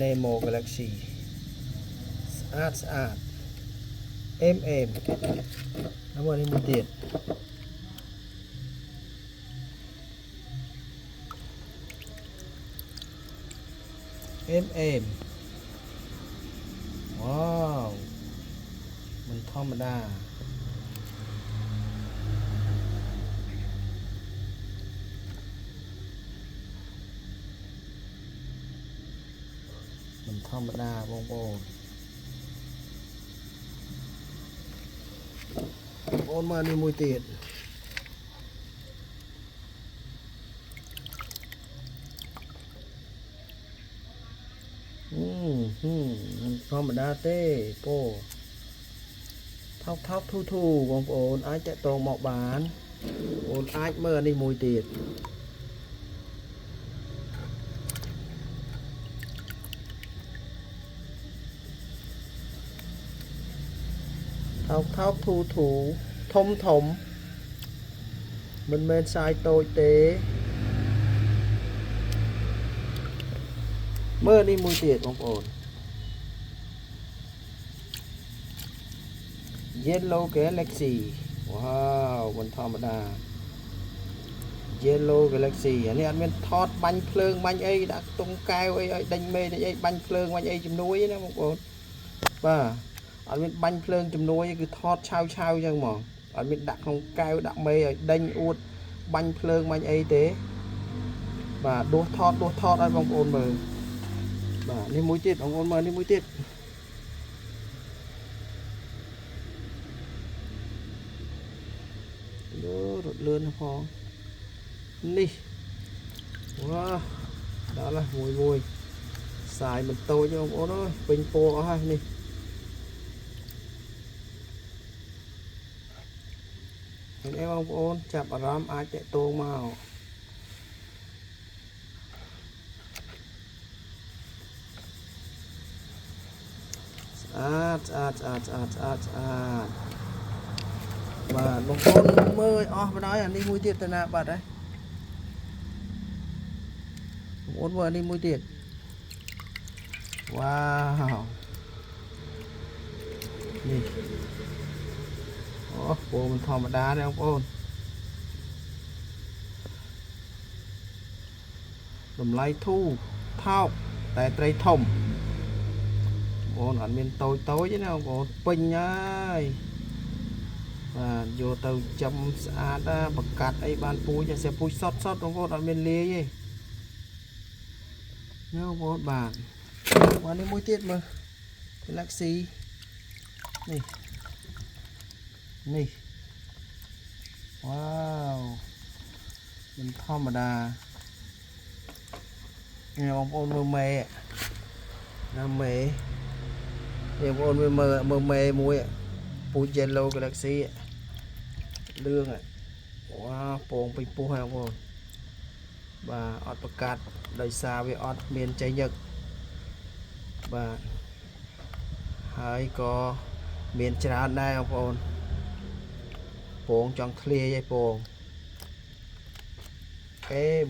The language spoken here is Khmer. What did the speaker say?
Nemo Galaxy ស្អាតអេមហើយមកនេះមួយទៀតអេមវ៉ាវមិនធម្មតាមិនធម្មតាបងប្អូនមកនេះមួយទៀតមិនធម្មតាទេពោថោកធូបងប្អូនអាចតាក់ទងមកបានបងប្អូនអាចមើលអានេះមួយទៀតថោកធូធំមិនមែនសាយតូចទេមើលនេះមួយទៀតបងប្អូន Yellow Galaxy វ៉ាវមិនធម្មតា Yellow Galaxy អានេះអត់មានថតបាញ់ភ្លើងបាញ់អីដាក់ខ្ទង់កែវអីឲ្យដេញមេដេញអីបាញ់ភ្លើងបាញ់អីជំនួយណាបងប្អូនបាទអត់មានបាញ់ភ្លើងជំនួយគឺថតឆាវអញ្ចឹងហ្មងអត់មានដាក់ក្នុងកែវដាក់មេឲ្យដេញអួតបាញ់ភ្លើងបាញ់អីទេបាទដួសថតឲ្យបងប្អូនមើលបាទនេះមួយទៀតបងប្អូនមើលនេះមួយទៀតរត់លឿនផងនេះវ៉ាដល់ហើយមួយសាយមិនតូចទេបងប្អូនអើយពេញពោអស់ហើយនេះនេះបងប្អូនចាប់អារម្មណ៍អាចតាក់ទងមកស្អាតបាទបងប្អូនមើលអស់បណ្ដោយអានេះមួយទៀតទៅណាបាត់ហើយបងប្អូនមើលអានេះមួយទៀតវ៉ាវនេះអូពណ៌មិនធម្មតាទេបងប្អូនតម្លៃធូរថោកតែត្រីធំបងប្អូនអត់មានតូចទេណាបងប្អូនពេញហើយបាទយកទៅចំស្អាតណាបង្កាត់អីបានពូជតែពូជសតបងប្អូនអត់មានលាយទេញ៉ៅបងប្អូនបាទនេះមួយទៀតមើល Galaxy នេះវ៉ាវមិនធម្មតានេះបងប្អូនមើលមេណាមេនេះបងប្អូនមើលមេមួយពូជ Yellow Galaxy លឿងវ៉ាពងពេញពោះហើយបងប្អូនបាទអត់ប្រកាសដោយសារវាអត់មានចៃញឹកបាទហើយក៏មានច្រើនដែរបងប្អូនពងចង់ធ្លាយឯពងអេម